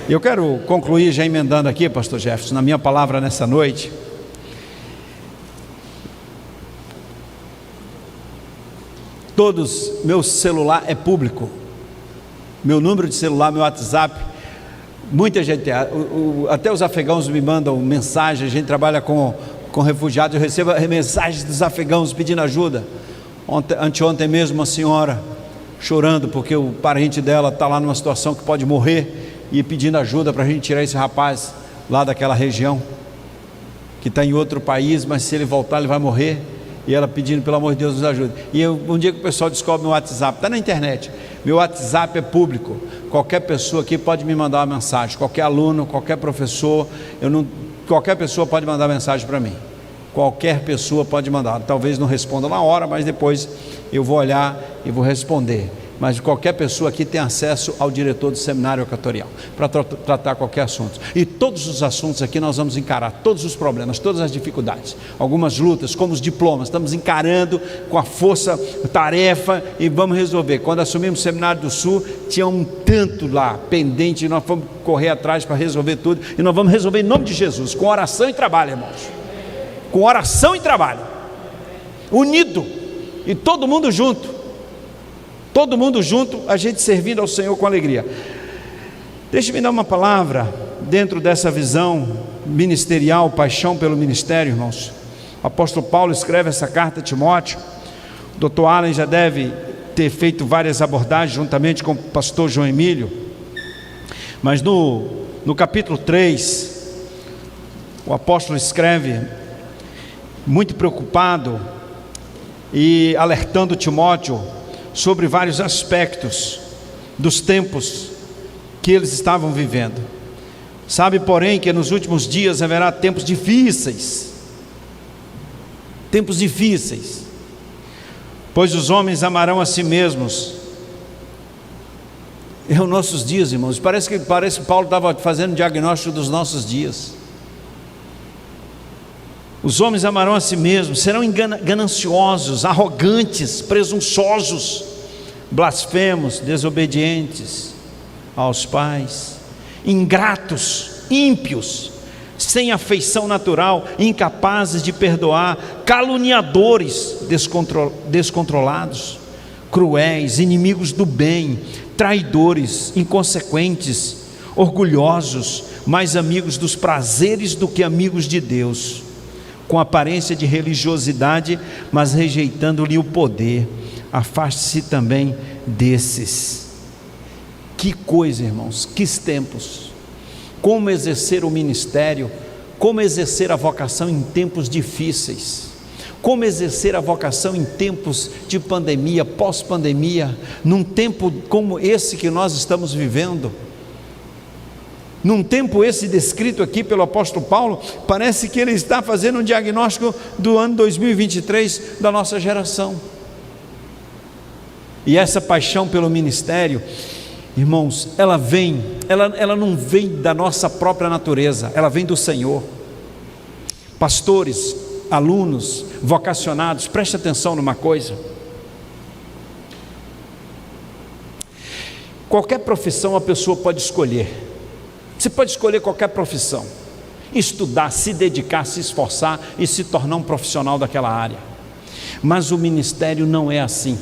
Eu quero concluir já emendando aqui, pastor Jefferson, na minha palavra nessa noite. Meu celular é público, meu número de celular, meu WhatsApp, muita gente, até os afegãos me mandam mensagem. A gente trabalha com refugiados, eu recebo mensagens dos afegãos pedindo ajuda. Anteontem mesmo uma senhora chorando porque o parente dela está lá numa situação que pode morrer e pedindo ajuda para a gente tirar esse rapaz lá daquela região, que está em outro país, mas se ele voltar ele vai morrer. E ela pedindo, pelo amor de Deus, nos ajude. E um dia que o pessoal descobre meu WhatsApp, está na internet, meu WhatsApp é público, qualquer pessoa aqui pode me mandar uma mensagem, qualquer aluno, qualquer professor, qualquer pessoa pode mandar mensagem para mim, qualquer pessoa pode mandar. Talvez não responda na hora, mas depois eu vou olhar e vou responder. Mas qualquer pessoa aqui tem acesso ao diretor do seminário equatorial para tratar qualquer assunto. E todos os assuntos aqui nós vamos encarar, todos os problemas, todas as dificuldades, algumas lutas, como os diplomas, estamos encarando com a força, tarefa, e vamos resolver. Quando assumimos o Seminário do Sul, tinha um tanto lá pendente, e nós fomos correr atrás para resolver tudo, e nós vamos resolver em nome de Jesus, com oração e trabalho, irmãos, com oração e trabalho, unido, e todo mundo junto, a gente servindo ao Senhor com alegria. Deixe-me dar uma palavra dentro dessa visão ministerial, paixão pelo ministério, irmãos. O apóstolo Paulo escreve essa carta a Timóteo. O Dr. Allen já deve ter feito várias abordagens juntamente com o pastor João Emílio, mas no capítulo 3 o apóstolo escreve muito preocupado e alertando Timóteo sobre vários aspectos dos tempos que eles estavam vivendo. Sabe, porém, que nos últimos dias haverá tempos difíceis, pois os homens amarão a si mesmos. É os nossos dias, irmãos. Parece que Paulo estava fazendo um diagnóstico dos nossos dias. Os homens amarão a si mesmos, serão gananciosos, arrogantes, presunçosos, blasfemos, desobedientes aos pais, ingratos, ímpios, sem afeição natural, incapazes de perdoar, caluniadores, descontrolados, cruéis, inimigos do bem, traidores, inconsequentes, orgulhosos, mais amigos dos prazeres do que amigos de Deus, com aparência de religiosidade, mas rejeitando-lhe o poder. Afaste-se também desses. Que coisa, irmãos, que tempos! Como exercer o ministério, como exercer a vocação em tempos difíceis, como exercer a vocação em tempos de pandemia, pós-pandemia, num tempo como esse que nós estamos vivendo. Num tempo esse descrito aqui pelo apóstolo Paulo, parece que ele está fazendo um diagnóstico do ano 2023 da nossa geração. E essa paixão pelo ministério, irmãos, ela não vem da nossa própria natureza, ela vem do Senhor. Pastores, alunos, vocacionados, preste atenção numa coisa. Qualquer profissão a pessoa pode escolher. Você pode escolher qualquer profissão, estudar, se dedicar, se esforçar e se tornar um profissional daquela área. Mas o ministério não é assim.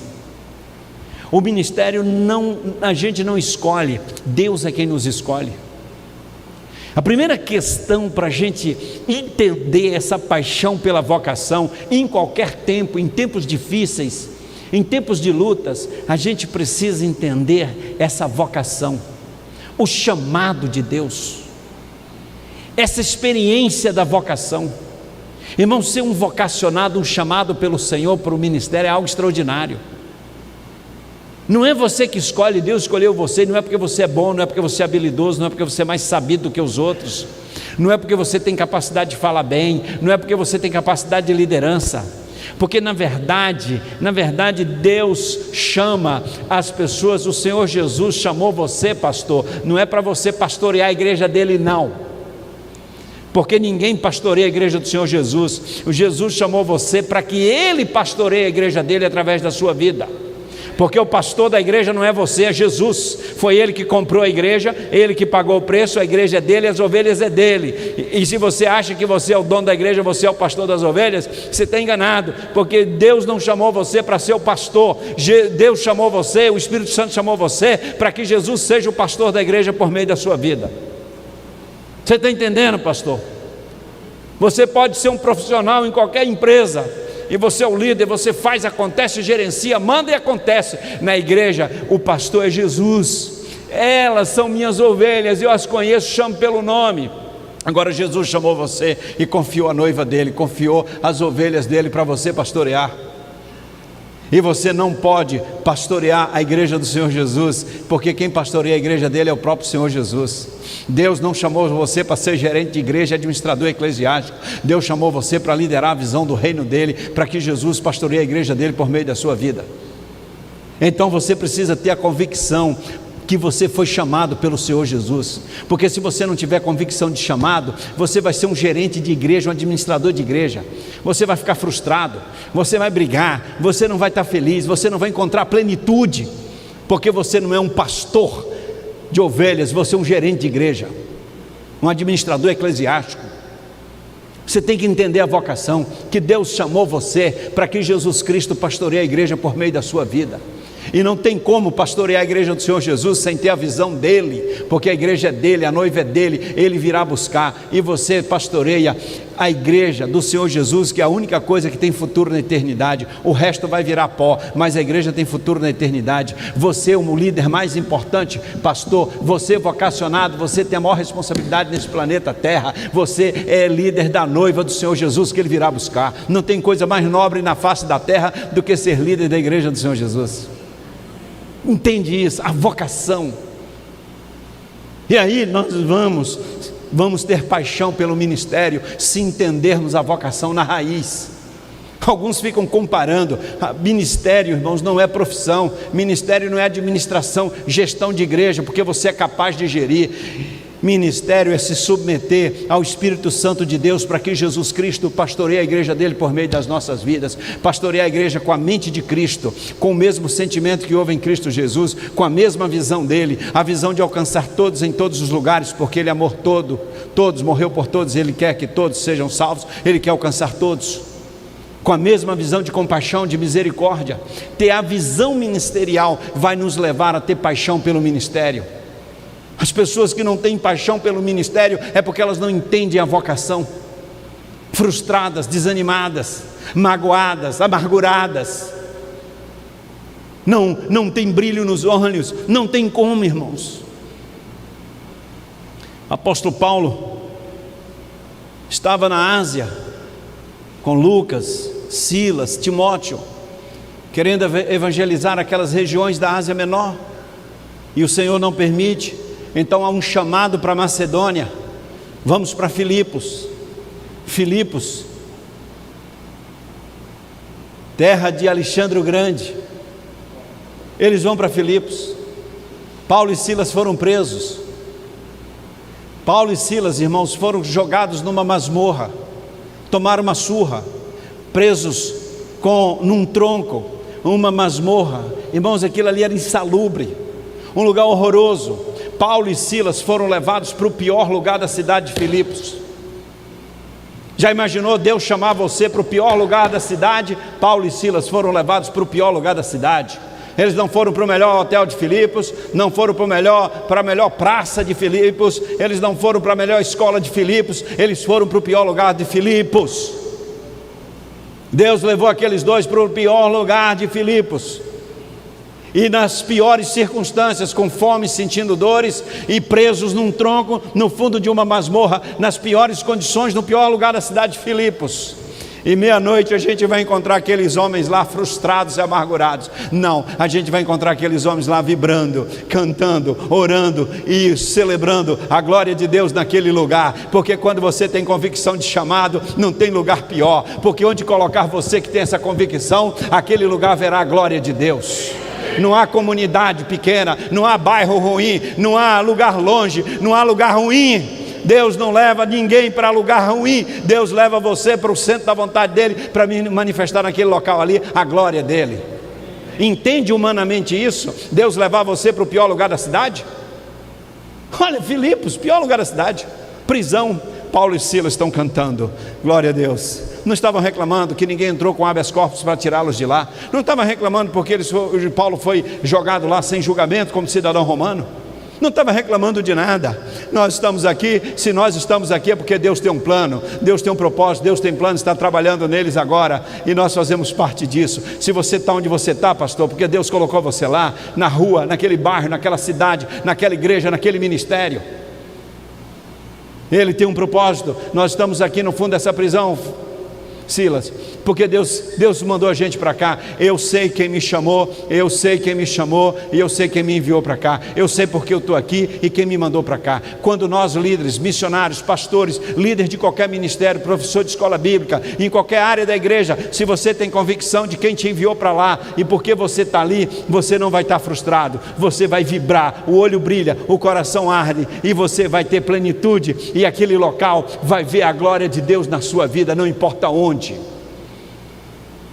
O ministério a gente não escolhe, Deus é quem nos escolhe. A primeira questão para a gente entender essa paixão pela vocação, em qualquer tempo, em tempos difíceis, em tempos de lutas, a gente precisa entender essa vocação, o chamado de Deus, essa experiência da vocação. Irmão, ser um vocacionado, um chamado pelo Senhor para o ministério é algo extraordinário. Não é você que escolhe, Deus escolheu você. Não é porque você é bom, não é porque você é habilidoso, não é porque você é mais sabido do que os outros, não é porque você tem capacidade de falar bem, não é porque você tem capacidade de liderança, porque na verdade Deus chama as pessoas. O Senhor Jesus chamou você, pastor, não é para você pastorear a igreja dele, não, porque ninguém pastoreia a igreja do Senhor Jesus. O Jesus chamou você para que ele pastoreie a igreja dele através da sua vida, porque o pastor da igreja não é você, é Jesus. Foi Ele que comprou a igreja, Ele que pagou o preço, a igreja é dele, as ovelhas é dele. E se você acha que você é o dono da igreja, você é o pastor das ovelhas, você está enganado, porque Deus não chamou você para ser o pastor. Deus chamou você, o Espírito Santo chamou você para que Jesus seja o pastor da igreja por meio da sua vida. Você está entendendo, pastor? Você pode ser um profissional em qualquer empresa, e você é o líder, você faz, acontece, gerencia, manda e acontece. Na igreja, o pastor é Jesus. Elas são minhas ovelhas, eu as conheço, chamo pelo nome. Agora Jesus chamou você e confiou a noiva dele, confiou as ovelhas dele para você pastorear. E você não pode pastorear a igreja do Senhor Jesus, porque quem pastoreia a igreja dele é o próprio Senhor Jesus. Deus não chamou você para ser gerente de igreja, administrador eclesiástico. Deus chamou você para liderar a visão do reino dele, para que Jesus pastoreie a igreja dele por meio da sua vida. Então você precisa ter a convicção que você foi chamado pelo Senhor Jesus, porque se você não tiver convicção de chamado, você vai ser um gerente de igreja, um administrador de igreja, você vai ficar frustrado, você vai brigar, você não vai estar feliz, você não vai encontrar plenitude, porque você não é um pastor de ovelhas, você é um gerente de igreja, um administrador eclesiástico. Você tem que entender a vocação, que Deus chamou você para que Jesus Cristo pastoreie a igreja por meio da sua vida. E não tem como pastorear a igreja do Senhor Jesus sem ter a visão dele, porque a igreja é dele, a noiva é dele, ele virá buscar, e você pastoreia a igreja do Senhor Jesus, que é a única coisa que tem futuro na eternidade. O resto vai virar pó, mas a igreja tem futuro na eternidade. Você é o líder mais importante, pastor, você é vocacionado, você tem a maior responsabilidade nesse planeta Terra, você é líder da noiva do Senhor Jesus, que ele virá buscar. Não tem coisa mais nobre na face da terra do que ser líder da igreja do Senhor Jesus. Entende isso, a vocação. E aí nós vamos ter paixão pelo ministério, se entendermos a vocação na raiz. Alguns ficam comparando, ministério, irmãos, não é profissão, ministério não é administração, gestão de igreja, porque você é capaz de gerir. Ministério é se submeter ao Espírito Santo de Deus, para que Jesus Cristo pastoreie a igreja dele por meio das nossas vidas, pastorear a igreja com a mente de Cristo, com o mesmo sentimento que houve em Cristo Jesus, com a mesma visão dele, a visão de alcançar todos em todos os lugares, porque ele é amor todos, morreu por todos, ele quer que todos sejam salvos, ele quer alcançar todos, com a mesma visão de compaixão, de misericórdia. Ter a visão ministerial vai nos levar a ter paixão pelo ministério. As pessoas que não têm paixão pelo ministério é porque elas não entendem a vocação, frustradas, desanimadas, magoadas, amarguradas, não tem brilho nos olhos, não tem como, irmãos. Apóstolo Paulo estava na Ásia com Lucas, Silas, Timóteo, querendo evangelizar aquelas regiões da Ásia Menor, e o Senhor não permite. Então há um chamado para Macedônia. Vamos para Filipos, terra de Alexandre o Grande. Eles vão para Filipos. Paulo e Silas foram presos. Paulo e Silas, irmãos, foram jogados numa masmorra, tomaram uma surra, presos num tronco, uma masmorra. Irmãos, aquilo ali era insalubre, um lugar horroroso. Paulo e Silas foram levados para o pior lugar da cidade de Filipos. Já imaginou Deus chamar você para o pior lugar da cidade? Paulo e Silas foram levados para o pior lugar da cidade. Eles não foram para o melhor hotel de Filipos, não foram para a melhor praça de Filipos, eles não foram para a melhor escola de Filipos, eles foram para o pior lugar de Filipos. Deus levou aqueles dois para o pior lugar de Filipos. E nas piores circunstâncias, com fome, sentindo dores, e presos num tronco, no fundo de uma masmorra, nas piores condições, no pior lugar da cidade de Filipos. E meia-noite a gente vai encontrar aqueles homens lá frustrados e amargurados. Não, a gente vai encontrar aqueles homens lá vibrando, cantando, orando e celebrando a glória de Deus naquele lugar. Porque quando você tem convicção de chamado, não tem lugar pior, porque onde colocar você que tem essa convicção, aquele lugar verá a glória de Deus. Não há comunidade pequena, não há bairro ruim, não há lugar longe, não há lugar ruim. Deus não leva ninguém para lugar ruim. Deus leva você para o centro da vontade dele, para manifestar naquele local ali a glória dele. entende humanamente isso? Deus levar você para o pior lugar da cidade? Olha, Filipos, pior lugar da cidade, prisão. Paulo e Silas estão cantando, glória a Deus. Não estavam reclamando que ninguém entrou com habeas corpus para tirá-los de lá. Não estavam reclamando porque Paulo foi jogado lá sem julgamento como cidadão romano. Não estava reclamando de nada. Nós estamos aqui, se nós estamos aqui é porque Deus tem um plano, Deus tem um propósito, Deus tem plano, está trabalhando neles agora, e nós fazemos parte disso. Se você está onde você está, pastor, porque Deus colocou você lá, na rua, naquele bairro, naquela cidade, naquela igreja, naquele ministério. Ele tem um propósito. Nós estamos aqui no fundo dessa prisão, Silas, porque Deus mandou a gente para cá. Eu sei quem me chamou, eu sei quem me chamou, e eu sei quem me enviou para cá. Eu sei porque eu estou aqui e quem me mandou para cá. Quando nós líderes, missionários, pastores, líderes de qualquer ministério, professor de escola bíblica, em qualquer área da igreja, se você tem convicção de quem te enviou para lá e porque você está ali, você não vai estar frustrado, você vai vibrar, o olho brilha, o coração arde, e você vai ter plenitude, e aquele local vai ver a glória de Deus na sua vida, não importa onde.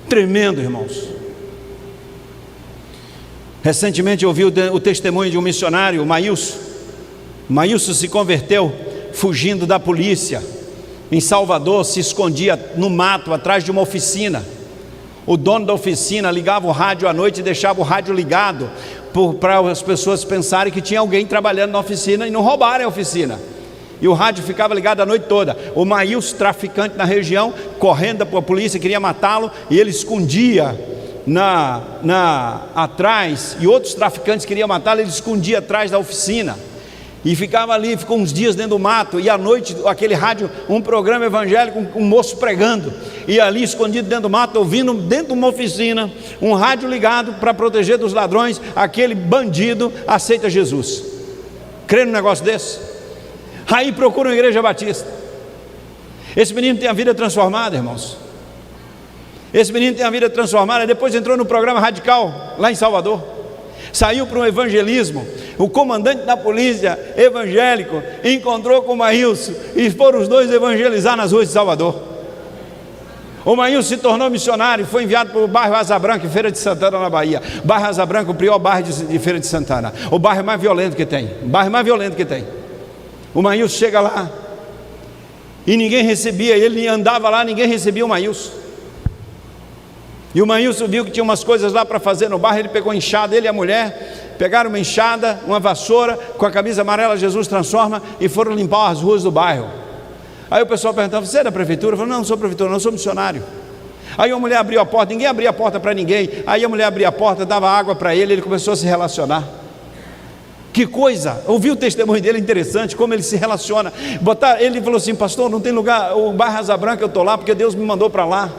Tremendo, irmãos. Recentemente eu ouvi o testemunho de um missionário, o Maílson. Maílson se converteu fugindo da polícia em Salvador, se escondia no mato atrás de uma oficina. O dono da oficina ligava o rádio à noite e deixava o rádio ligado para as pessoas pensarem que tinha alguém trabalhando na oficina e não roubarem a oficina. E o rádio ficava ligado a noite toda. O Maílson, traficante na região, correndo para a polícia, queria matá-lo, e ele escondia atrás, e outros traficantes queriam matá-lo, ele escondia atrás da oficina, e ficava ali, ficou uns dias dentro do mato, e à noite, aquele rádio, um programa evangélico, um moço pregando, e ali escondido dentro do mato, ouvindo dentro de uma oficina, um rádio ligado para proteger dos ladrões, aquele bandido aceita Jesus. Crê num negócio desse? Aí procura uma igreja batista. Esse menino tem a vida transformada, irmãos. Esse menino tem a vida transformada. Depois entrou no programa Radical, lá em Salvador. Saiu para um evangelismo. O comandante da polícia evangélico encontrou com o Maílson, e foram os dois evangelizar nas ruas de Salvador. O Maílson se tornou missionário, foi enviado para o bairro Asa Branca, em Feira de Santana, na Bahia. Bairro Asa Branca, o pior bairro de Feira de Santana. O bairro mais violento que tem. O bairro mais violento que tem. O Maílson chega lá e ninguém recebia, ele andava lá, ninguém recebia o Maílson. E o Maílson viu que tinha umas coisas lá para fazer no bairro, ele pegou enxada, ele e a mulher pegaram uma enxada, uma vassoura, com a camisa amarela Jesus Transforma, e foram limpar as ruas do bairro. Aí o pessoal perguntava: você é da prefeitura? Eu falei: não sou prefeitura, não, sou missionário. Aí a mulher abriu a porta, ninguém abria a porta para ninguém, aí a mulher abria a porta, dava água para ele, ele começou a se relacionar. Que coisa, ouvi o testemunho dele, interessante, como ele se relaciona. Ele falou assim: pastor, não tem lugar, o bairro Asa Branca eu estou lá porque Deus me mandou para lá.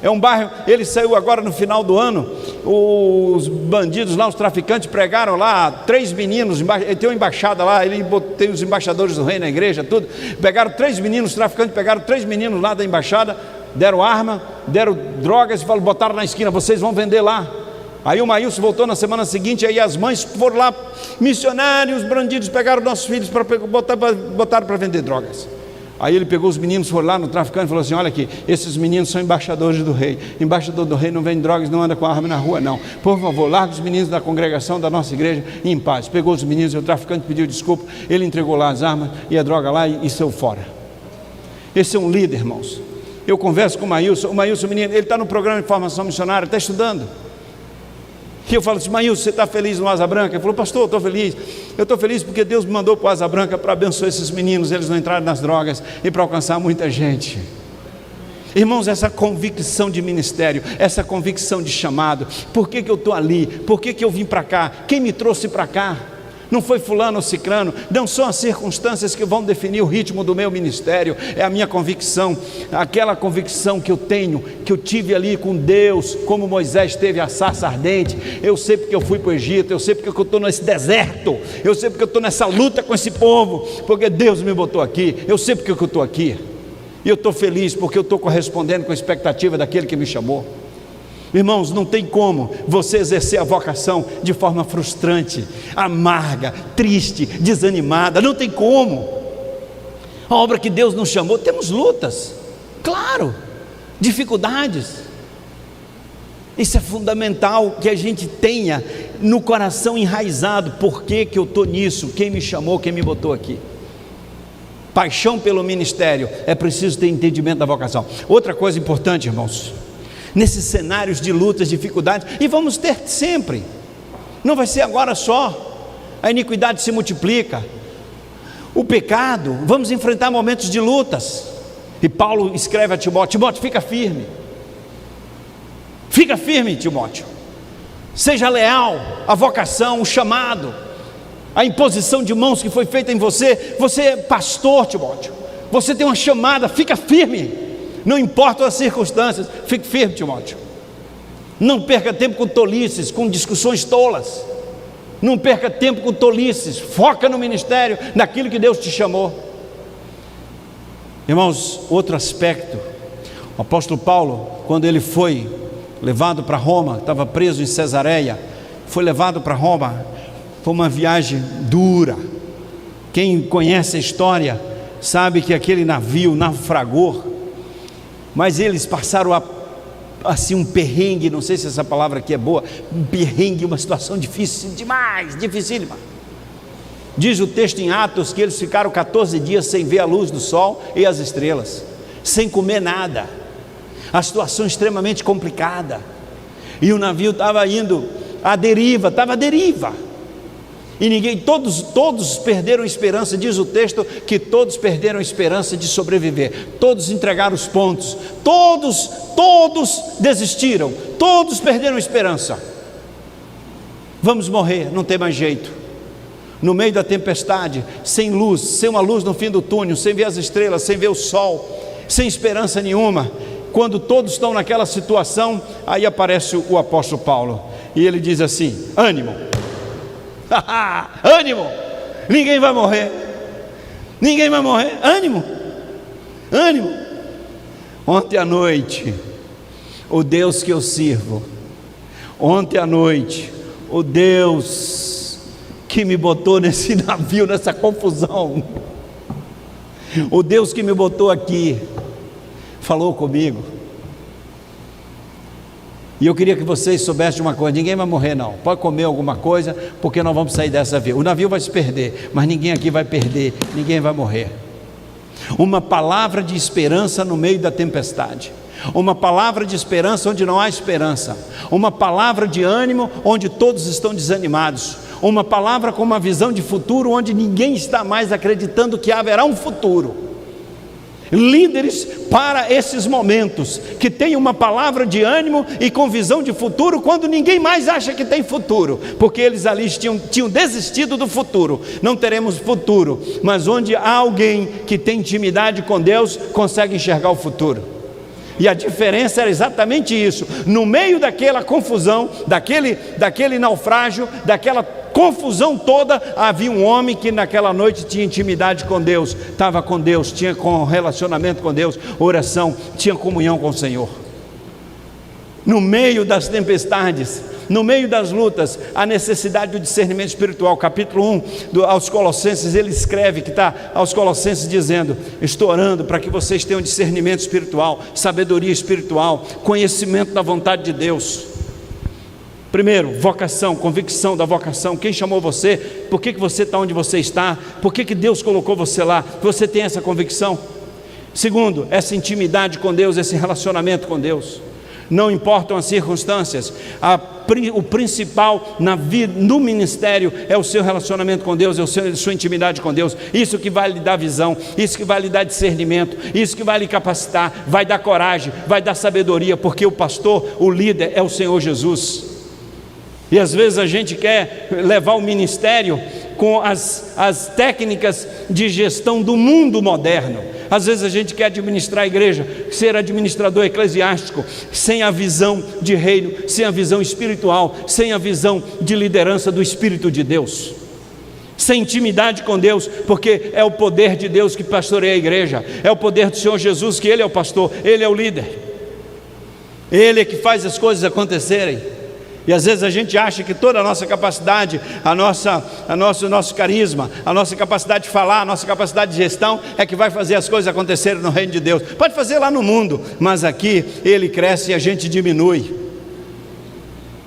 É um bairro, ele saiu agora no final do ano, os bandidos lá, os traficantes pregaram lá, 3 meninos, ele tem uma embaixada lá, ele tem os embaixadores do rei na igreja, tudo, pegaram 3 meninos, os traficantes pegaram 3 meninos lá da embaixada, deram arma, deram drogas e falaram, botaram na esquina, vocês vão vender lá. Aí o Maílson voltou na semana seguinte, aí as mães foram lá, missionários, bandidos, pegaram nossos filhos para botaram para vender drogas. Aí ele pegou os meninos, foi lá no traficante e falou assim: olha aqui, esses meninos são embaixadores do rei, embaixador do rei não vende drogas, não anda com arma na rua não, por favor, larga os meninos da congregação da nossa igreja em paz. Pegou os meninos, e o traficante pediu desculpa, ele entregou lá as armas e a droga lá e saiu fora. Esse é um líder, irmãos. Eu converso com o Maílson, menino, ele está no programa de formação missionária, está estudando. E eu falo assim: Maílson, você está feliz no Asa Branca? Ele falou: pastor, eu estou feliz porque Deus me mandou para o Asa Branca para abençoar esses meninos, eles não entrarem nas drogas e para alcançar muita gente. Irmãos, essa convicção de ministério, essa convicção de chamado, por que eu estou ali? Por que eu vim para cá? Quem me trouxe para cá? Não foi fulano ou ciclano, não são as circunstâncias que vão definir o ritmo do meu ministério, é a minha convicção, aquela convicção que eu tenho, que eu tive ali com Deus, como Moisés teve a sarça ardente. Eu sei porque eu fui para o Egito, eu sei porque eu estou nesse deserto, eu sei porque eu estou nessa luta com esse povo, porque Deus me botou aqui, eu sei porque eu estou aqui, e eu estou feliz porque eu estou correspondendo com a expectativa daquele que me chamou. Irmãos, não tem como você exercer a vocação de forma frustrante, amarga, triste, desanimada, não tem como. A obra que Deus nos chamou, temos lutas, claro, dificuldades, Isso é fundamental que a gente tenha no coração enraizado. Por que eu estou nisso? Quem me chamou, quem me botou aqui? Paixão pelo ministério. É preciso ter entendimento da vocação. Outra coisa importante, irmãos, nesses cenários de lutas, dificuldades, e vamos ter sempre, não vai ser agora só, a iniquidade se multiplica, o pecado, vamos enfrentar momentos de lutas, e Paulo escreve a Timóteo: Timóteo, fica firme, Timóteo, seja leal à vocação, o chamado, a imposição de mãos que foi feita em você. Você é pastor, Timóteo, você tem uma chamada, fica firme, não importa as circunstâncias, fique firme, Timóteo. Não perca tempo com tolices, com discussões tolas, não perca tempo com tolices, foca no ministério, naquilo que Deus te chamou. Irmãos, outro aspecto, o apóstolo Paulo, quando ele foi levado para Roma, estava preso em Cesareia, foi levado para Roma, foi uma viagem dura. Quem conhece a história sabe que aquele navio naufragou, mas eles passaram assim um perrengue, não sei se essa palavra aqui é boa, um perrengue, uma situação difícil demais, dificílima. Diz o texto em Atos que eles ficaram 14 dias sem ver a luz do sol e as estrelas, sem comer nada, a situação extremamente complicada, e o navio estava indo à deriva, e ninguém, todos perderam esperança. Diz o texto que todos perderam esperança de sobreviver, todos entregaram os pontos, todos desistiram, todos perderam esperança. Vamos morrer, não tem mais jeito. No meio da tempestade, sem luz, sem uma luz no fim do túnel, sem ver as estrelas, sem ver o sol, sem esperança nenhuma. Quando todos estão naquela situação, aí aparece o apóstolo Paulo, e ele diz assim: ânimo, ânimo, ninguém vai morrer, ânimo. Ontem à noite, o Deus que eu sirvo, o Deus que me botou nesse navio, nessa confusão, o Deus que me botou aqui, falou comigo. E eu queria que vocês soubessem de uma coisa: ninguém vai morrer não, pode comer alguma coisa, porque nós vamos sair dessa via. O navio vai se perder, mas ninguém aqui vai perder, ninguém vai morrer. Uma palavra de esperança no meio da tempestade, uma palavra de esperança onde não há esperança, uma palavra de ânimo onde todos estão desanimados, uma palavra com uma visão de futuro onde ninguém está mais acreditando que haverá um futuro. Líderes para esses momentos, que tem uma palavra de ânimo e com visão de futuro, quando ninguém mais acha que tem futuro, porque eles ali tinham desistido do futuro. Não teremos futuro, mas onde há alguém que tem intimidade com Deus, consegue enxergar o futuro. E a diferença era exatamente isso. No meio daquela confusão, daquele naufrágio, daquela confusão toda, havia um homem que naquela noite tinha intimidade com Deus, estava com Deus, tinha relacionamento com Deus, oração, tinha comunhão com o Senhor. No meio das tempestades, no meio das lutas, a necessidade do discernimento espiritual. Capítulo 1 aos Colossenses, ele escreve que está aos Colossenses dizendo: estou orando para que vocês tenham discernimento espiritual, sabedoria espiritual, conhecimento da vontade de Deus. Primeiro, vocação, convicção da vocação. Quem chamou você? Por que você está onde você está? Por que Deus colocou você lá? Você tem essa convicção? Segundo, essa intimidade com Deus, esse relacionamento com Deus. Não importam as circunstâncias, o principal na vida, no ministério, é o seu relacionamento com Deus, é a sua intimidade com Deus. Isso que vai lhe dar visão, isso que vai lhe dar discernimento, isso que vai lhe capacitar, vai dar coragem, vai dar sabedoria, porque o pastor, o líder é o Senhor Jesus. E às vezes a gente quer levar o ministério com as técnicas de gestão do mundo moderno. Às vezes a gente quer administrar a igreja, ser administrador eclesiástico, sem a visão de reino, sem a visão espiritual, sem a visão de liderança do Espírito de Deus, sem intimidade com Deus, porque é o poder de Deus que pastoreia a igreja, é o poder do Senhor Jesus, que Ele é o pastor, Ele é o líder, Ele é que faz as coisas acontecerem. E às vezes a gente acha que toda a nossa capacidade, o nosso carisma, a nossa capacidade de falar, a nossa capacidade de gestão é que vai fazer as coisas acontecerem no reino de Deus. Pode fazer lá no mundo, mas aqui Ele cresce e a gente diminui.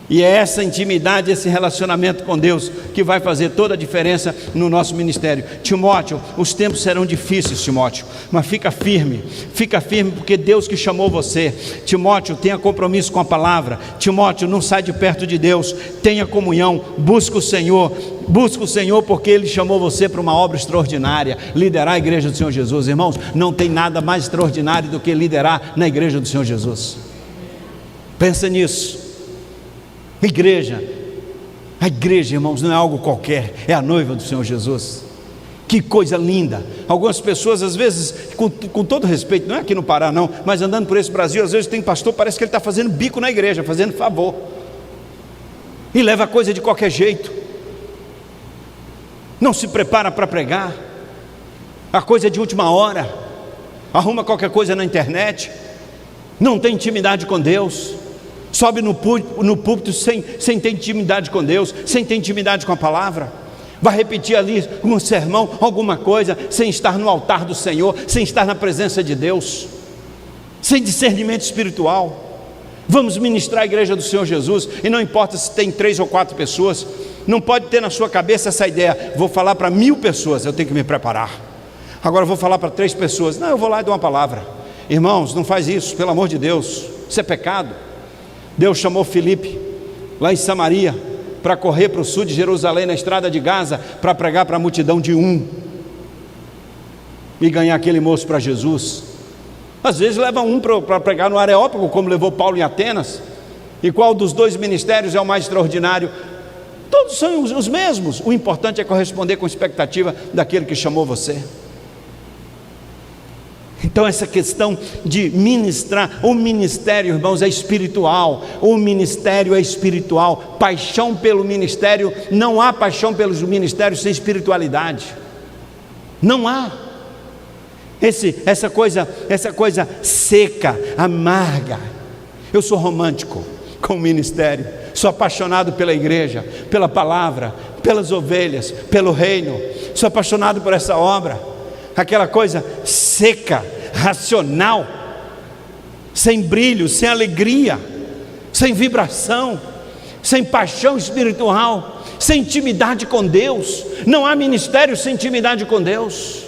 E é essa intimidade, esse relacionamento com Deus que vai fazer toda a diferença no nosso ministério. Timóteo, os tempos serão difíceis, Timóteo, mas fica firme porque Deus que chamou você. Timóteo, tenha compromisso com a palavra. Timóteo, não sai de perto de Deus, tenha comunhão, busca o Senhor porque Ele chamou você para uma obra extraordinária, liderar a igreja do Senhor Jesus. Irmãos, não tem nada mais extraordinário do que liderar na igreja do Senhor Jesus. Pensa nisso. A igreja, irmãos, não é algo qualquer, é a noiva do Senhor Jesus. Que coisa linda. Algumas pessoas, às vezes, com todo respeito, não é aqui no Pará não, mas andando por esse Brasil, às vezes tem pastor, parece que ele está fazendo bico na igreja, fazendo favor, e leva a coisa de qualquer jeito, não se prepara para pregar, a coisa é de última hora, arruma qualquer coisa na internet, não tem intimidade com Deus, sobe no púlpito sem ter intimidade com Deus, sem ter intimidade com a palavra, vai repetir ali um sermão, alguma coisa, sem estar no altar do Senhor, sem estar na presença de Deus, sem discernimento espiritual. Vamos ministrar a igreja do Senhor Jesus, e não importa se tem 3 ou 4 pessoas, não pode ter na sua cabeça essa ideia, vou falar para 1000 pessoas, eu tenho que me preparar, agora eu vou falar para 3 pessoas, não, eu vou lá e dou uma palavra. Irmãos, não faz isso, pelo amor de Deus, isso é pecado. Deus chamou Filipe, lá em Samaria, para correr para o sul de Jerusalém, na estrada de Gaza, para pregar para a multidão de 1, e ganhar aquele moço para Jesus. Às vezes leva 1 para pregar no Areópago, como levou Paulo em Atenas. E qual dos 2 ministérios é o mais extraordinário? Todos são os mesmos, o importante é corresponder com a expectativa daquele que chamou você. Então essa questão de ministrar, o ministério, irmãos, é espiritual, o ministério é espiritual, paixão pelo ministério, não há paixão pelos ministérios sem espiritualidade, não há, essa coisa seca, amarga. Eu sou romântico com o ministério, sou apaixonado pela igreja, pela palavra, pelas ovelhas, pelo reino, sou apaixonado por essa obra, aquela coisa seca, racional, sem brilho, sem alegria, sem vibração, sem paixão espiritual, sem intimidade com Deus. Não há ministério sem intimidade com Deus.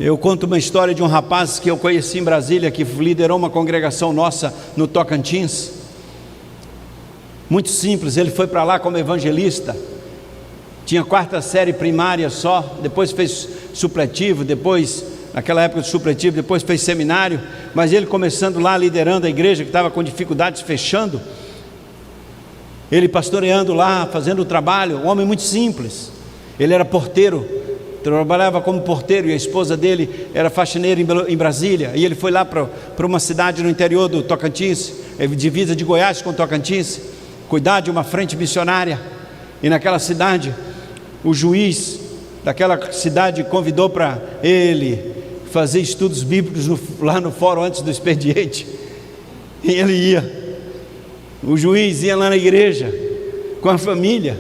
Eu conto uma história de um rapaz que eu conheci em Brasília, que liderou uma congregação nossa no Tocantins, muito simples. Ele foi para lá como evangelista, tinha 4ª série primária só, depois fez supletivo, depois, naquela época de supletivo, depois fez seminário, mas ele começando lá, liderando a igreja que estava com dificuldades, fechando, ele pastoreando lá, fazendo o trabalho, um homem muito simples. Ele era porteiro, trabalhava como porteiro, e a esposa dele era faxineira em Brasília, e ele foi lá para uma cidade no interior do Tocantins, divisa de Goiás com Tocantins, cuidar de uma frente missionária. E naquela cidade, o juiz daquela cidade convidou para ele fazer estudos bíblicos lá no fórum antes do expediente, e ele ia. O juiz ia lá na igreja com a família,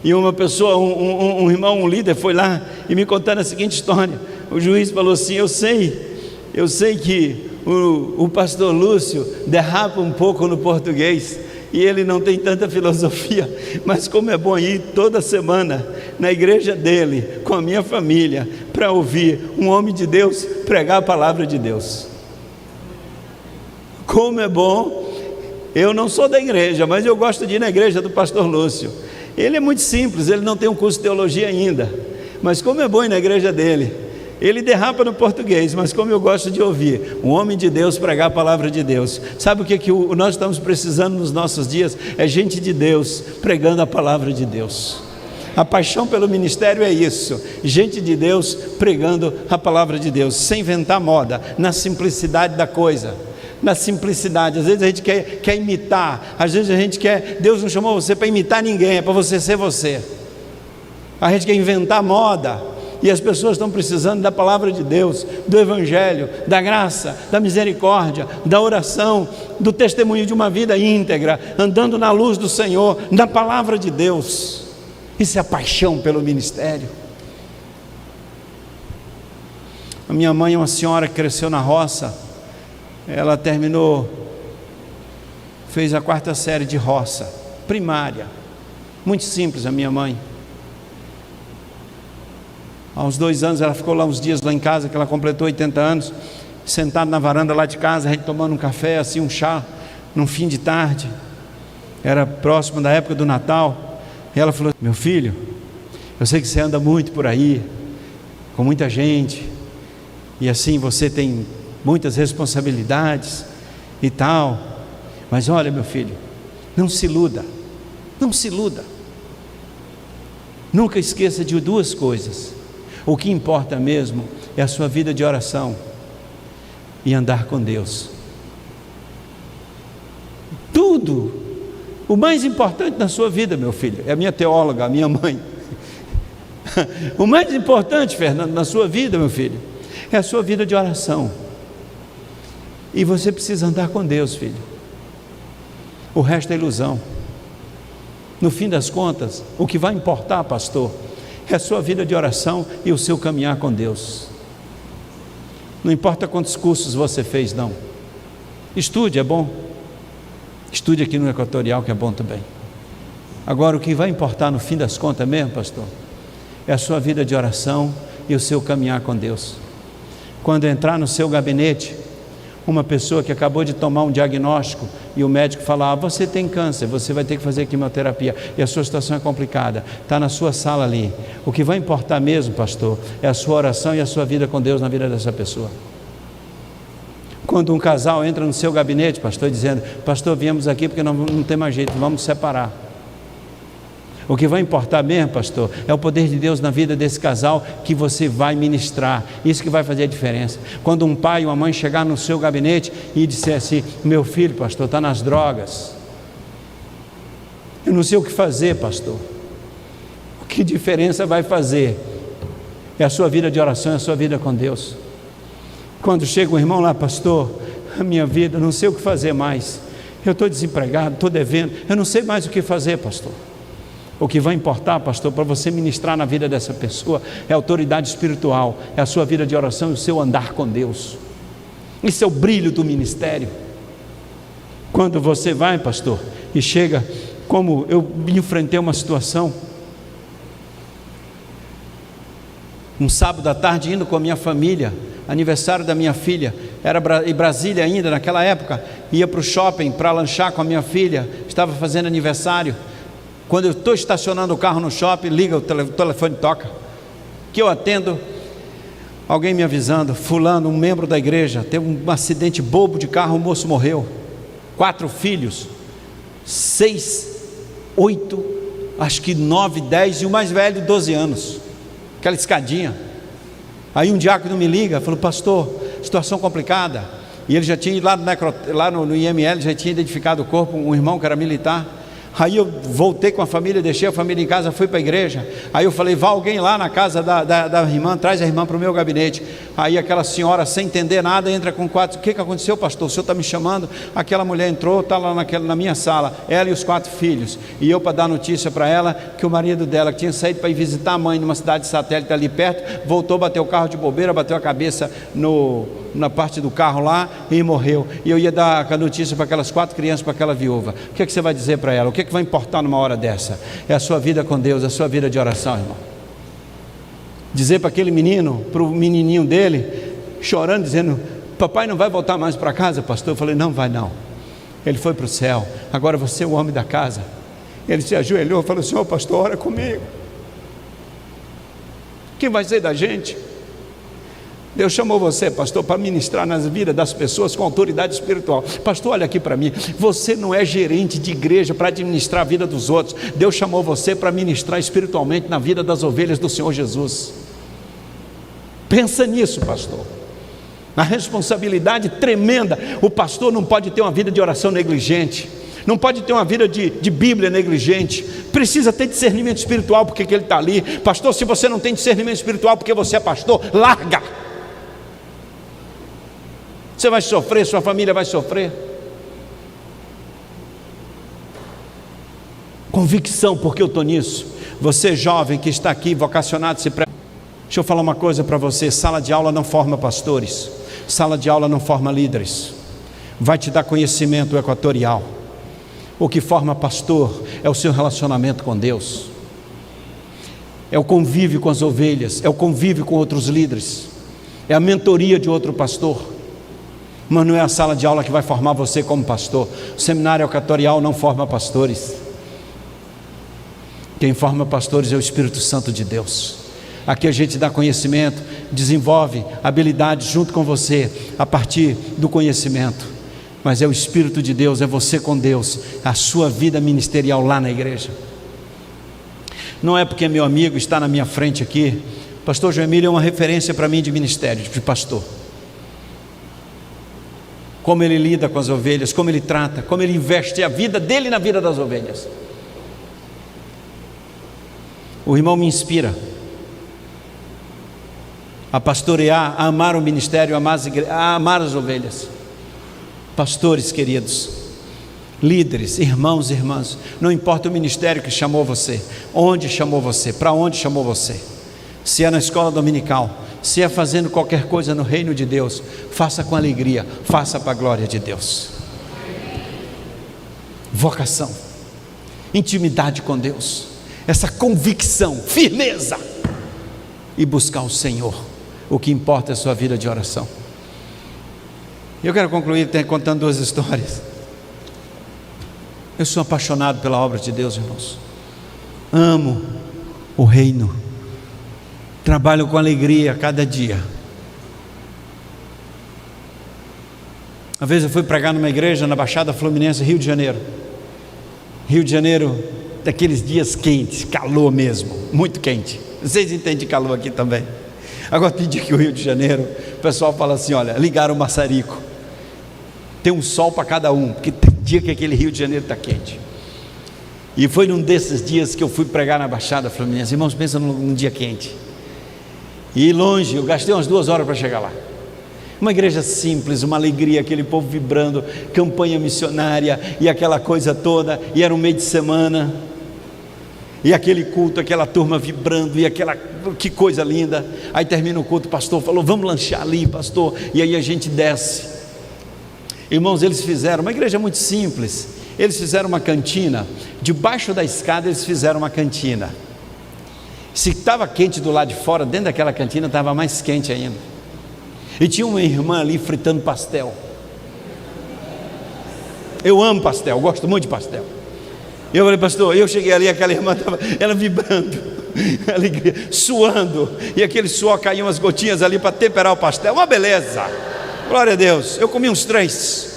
e uma pessoa, um irmão, um líder foi lá e me contando a seguinte história. O juiz falou assim: eu sei que o pastor Lúcio derrapa um pouco no português, e ele não tem tanta filosofia, mas como é bom ir toda semana na igreja dele, com a minha família, para ouvir um homem de Deus pregar a palavra de Deus. Como é bom. Eu não sou da igreja, mas eu gosto de ir na igreja do pastor Lúcio. Ele é muito simples, ele não tem um curso de teologia ainda, mas como é bom ir na igreja dele. Ele derrapa no português, mas como eu gosto de ouvir um homem de Deus pregar a palavra de Deus. Sabe o que nós estamos precisando nos nossos dias? É gente de Deus pregando a palavra de Deus. A paixão pelo ministério é isso, gente de Deus pregando a palavra de Deus, sem inventar moda, na simplicidade da coisa, na simplicidade. Às vezes a gente quer imitar, às vezes a gente quer, Deus não chamou você para imitar ninguém, é para você ser você. A gente quer inventar moda, e as pessoas estão precisando da palavra de Deus, do evangelho, da graça, da misericórdia, da oração, do testemunho de uma vida íntegra, andando na luz do Senhor, da palavra de Deus. Isso é a paixão pelo ministério. A minha mãe é uma senhora que cresceu na roça, ela terminou, fez a 4ª série de roça, primária, muito simples a minha mãe. Há uns 2 anos ela ficou lá uns dias lá em casa, que ela completou 80 anos, sentado na varanda lá de casa, a gente tomando um café, assim, um chá, num fim de tarde, era próximo da época do Natal, e ela falou: meu filho, eu sei que você anda muito por aí, com muita gente, e assim você tem muitas responsabilidades e tal, mas olha, meu filho, não se iluda, não se iluda, nunca esqueça de 2 coisas. O que importa mesmo é a sua vida de oração e andar com Deus. Tudo, o mais importante na sua vida, meu filho, é a minha teóloga, a minha mãe. O mais importante, Fernando, na sua vida, meu filho, é a sua vida de oração. E você precisa andar com Deus, filho. O resto é ilusão. No fim das contas, o que vai importar, pastor, é a sua vida de oração e o seu caminhar com Deus. Não importa quantos cursos você fez, não. Estude, é bom. Estude aqui no Equatorial, que é bom também. Agora, o que vai importar no fim das contas mesmo, pastor, é a sua vida de oração e o seu caminhar com Deus. Quando entrar no seu gabinete uma pessoa que acabou de tomar um diagnóstico e o médico falar: você tem câncer, você vai ter que fazer quimioterapia e a sua situação é complicada, está na sua sala ali, o que vai importar mesmo, pastor, é a sua oração e a sua vida com Deus na vida dessa pessoa. Quando um casal entra no seu gabinete, pastor, dizendo: pastor, viemos aqui porque não tem mais jeito, vamos separar. O que vai importar mesmo, pastor, é o poder de Deus na vida desse casal que você vai ministrar. Isso que vai fazer a diferença. Quando um pai e uma mãe chegar no seu gabinete e disser assim: meu filho, pastor, está nas drogas, eu não sei o que fazer, pastor. O que diferença vai fazer é a sua vida de oração, é a sua vida com Deus. Quando chega um irmão lá: pastor, a minha vida, não sei o que fazer mais, eu estou desempregado, estou devendo, eu não sei mais o que fazer, pastor. O que vai importar, pastor, para você ministrar na vida dessa pessoa é a autoridade espiritual, é a sua vida de oração e o seu andar com Deus. Isso é o brilho do ministério. Quando você vai, pastor, e chega, como eu enfrentei uma situação, um sábado à tarde, indo com a minha família, aniversário da minha filha, era em Brasília ainda naquela época, ia para o shopping para lanchar com a minha filha, estava fazendo aniversário. Quando eu estou estacionando o carro no shopping, liga, o telefone toca, que eu atendo, alguém me avisando: fulano, um membro da igreja, teve um acidente bobo de carro, o moço morreu, 4 filhos, 6, 8, acho que 9, 10 e o mais velho 12 anos, aquela escadinha. Aí um diácono me liga, falou: pastor, situação complicada, e ele já tinha ido lá no IML, já tinha identificado o corpo, um irmão que era militar. Aí eu voltei com a família, deixei a família em casa, fui para a igreja. Aí eu falei: vá alguém lá na casa da irmã, traz a irmã para o meu gabinete. Aí aquela senhora, sem entender nada, entra com 4, o que aconteceu, pastor? O senhor está me chamando? Aquela mulher entrou, está lá na minha sala, ela e os 4 filhos, e eu para dar notícia para ela, que o marido dela, que tinha saído para ir visitar a mãe numa cidade satélite ali perto, voltou, bateu o carro de bobeira, bateu a cabeça na parte do carro lá e morreu. E eu ia dar a notícia para aquelas 4 crianças, para aquela viúva. O que você vai dizer para ela? O que vai importar numa hora dessa? É a sua vida com Deus, a sua vida de oração, irmão. Dizer para aquele menino, para o menininho dele, chorando, dizendo: papai não vai voltar mais para casa, pastor? Eu falei: não vai não, ele foi para o céu, agora você é o homem da casa. Ele se ajoelhou e falou: senhor pastor, ora comigo, o que vai ser da gente? Deus chamou você, pastor, para ministrar nas vidas das pessoas com autoridade espiritual. Pastor, olha aqui para mim, você não é gerente de igreja para administrar a vida dos outros. Deus chamou você para ministrar espiritualmente na vida das ovelhas do Senhor Jesus. Pensa nisso, pastor. A responsabilidade tremenda. O pastor não pode ter uma vida de oração negligente, não pode ter uma vida de Bíblia negligente. Precisa ter discernimento espiritual porque ele está ali. Pastor, se você não tem discernimento espiritual porque você é pastor, larga. Você vai sofrer, sua família vai sofrer. Convicção, porque eu estou nisso. Você jovem que está aqui, vocacionado, deixa eu falar uma coisa para você: sala de aula não forma pastores, sala de aula não forma líderes. vai te dar conhecimento equatorial. O que forma pastor é o seu relacionamento com Deus, é o convívio com as ovelhas, é o convívio com outros líderes, é a mentoria de outro pastor. Mas não é a sala de aula que vai formar você como pastor. O seminário equatorial não forma pastores. Quem forma pastores é o Espírito Santo de Deus. Aqui a gente dá conhecimento, desenvolve habilidades junto com você, a partir do conhecimento. Mas é o Espírito de Deus, é você com Deus, a sua vida ministerial lá na igreja. Não é porque meu amigo está na minha frente aqui. Pastor Joemílio é uma referência para mim de ministério, de pastor. Como ele lida com as ovelhas, como ele trata, como ele investe a vida dele na vida das ovelhas. O irmão me inspira a pastorear, a amar o ministério, a amar as ovelhas. Pastores queridos, líderes, irmãos e irmãs, não importa o ministério que chamou você, onde chamou você, para onde chamou você, se é na escola dominical, se é fazendo qualquer coisa no reino de Deus, faça com alegria, faça para a glória de Deus. Vocação, intimidade com Deus, essa convicção, firmeza, e buscar o Senhor. O que importa é a sua vida de oração. Eu quero concluir contando duas histórias. Eu sou apaixonado pela obra de Deus, irmãos. Amo o reino. Trabalho com alegria cada dia. Uma vez eu fui pregar numa igreja na Baixada Fluminense, Rio de Janeiro. Rio de Janeiro, daqueles dias quentes, calor mesmo, muito quente. Vocês entendem calor aqui também. Agora tem dia que o Rio de Janeiro, o pessoal fala assim, olha, ligaram o maçarico. Tem um sol para cada um, porque tem dia que aquele Rio de Janeiro está quente. E foi num desses dias que eu fui pregar na Baixada Fluminense. Irmãos, pensa num dia quente. E longe, eu gastei umas 2 horas para chegar lá. Uma igreja simples, uma alegria, aquele povo vibrando, campanha missionária e aquela coisa toda, e era um meio de semana, e aquele culto, aquela turma vibrando, e aquela, que coisa linda. Aí termina o culto, o pastor falou, vamos lanchar ali, pastor, e aí a gente desce. Irmãos, eles fizeram, uma igreja muito simples, eles fizeram uma cantina, debaixo da escada eles fizeram uma cantina. Se estava quente do lado de fora, dentro daquela cantina estava mais quente ainda. E tinha uma irmã ali fritando pastel. Eu amo pastel, gosto muito de pastel. Eu falei, pastor, eu cheguei ali, aquela irmã estava, ela vibrando, alegria, suando, e aquele suor caiu umas gotinhas ali para temperar o pastel, uma beleza, glória a Deus. Eu comi uns 3,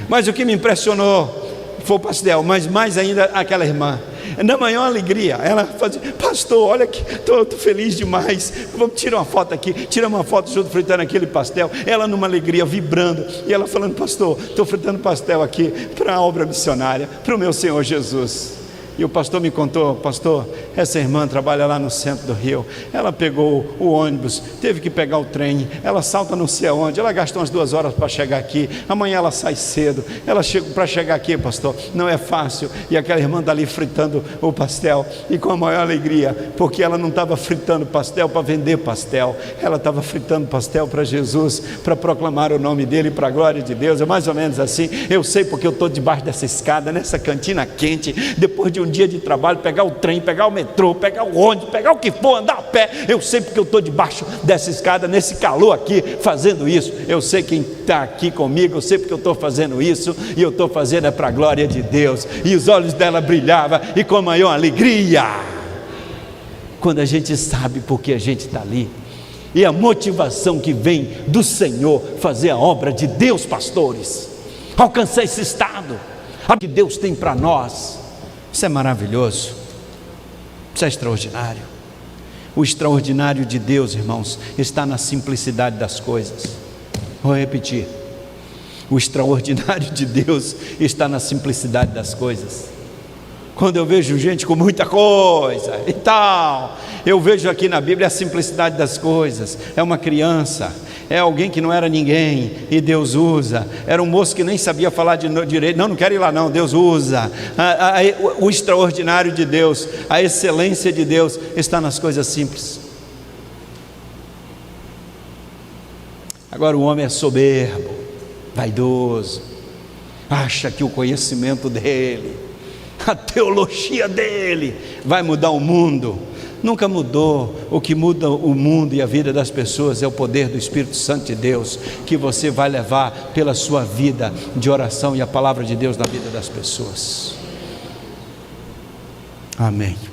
mas o que me impressionou foi o pastel, mas mais ainda aquela irmã, na maior alegria, ela fazia, pastor, olha que estou feliz demais, vamos tirar uma foto aqui, tira uma foto junto fritando aquele pastel, ela numa alegria, vibrando, e ela falando, pastor, estou fritando pastel aqui para a obra missionária, para o meu Senhor Jesus. E o pastor me contou, pastor, essa irmã trabalha lá no centro do Rio, ela pegou o ônibus, teve que pegar o trem, ela salta não sei aonde, ela gastou umas 2 horas para chegar aqui, amanhã ela sai cedo, ela chega para chegar aqui, pastor, não é fácil, e aquela irmã está ali fritando o pastel, e com a maior alegria, porque ela não estava fritando pastel para vender pastel, ela estava fritando pastel para Jesus, para proclamar o nome dele, para a glória de Deus. É mais ou menos assim. Eu sei porque eu estou debaixo dessa escada, nessa cantina quente, depois de um dia de trabalho, pegar o trem, pegar o metrô, pegar o ônibus, pegar o que for, andar a pé, eu sei porque eu estou debaixo dessa escada, nesse calor aqui, fazendo isso. Eu sei quem está aqui comigo, eu sei porque eu estou fazendo isso, e eu estou fazendo é para a glória de Deus. E os olhos dela brilhavam, e com a maior alegria, quando a gente sabe porque a gente está ali, e a motivação que vem do Senhor, fazer a obra de Deus, pastores, alcançar esse estado, a que Deus tem para nós. Isso é maravilhoso, isso é extraordinário. O extraordinário de Deus, irmãos, está na simplicidade das coisas. Vou repetir, o extraordinário de Deus está na simplicidade das coisas. Quando eu vejo gente com muita coisa e tal, eu vejo aqui na Bíblia a simplicidade das coisas. É uma criança, é alguém que não era ninguém e Deus usa. Era um moço que nem sabia falar direito, não quero ir lá não, Deus usa. O extraordinário de Deus, a excelência de Deus está nas coisas simples. Agora o homem é soberbo, vaidoso, acha que o conhecimento dele, a teologia dele vai mudar o mundo. Nunca mudou. O que muda o mundo e a vida das pessoas é o poder do Espírito Santo de Deus, que você vai levar pela sua vida de oração e a palavra de Deus na vida das pessoas. Amém.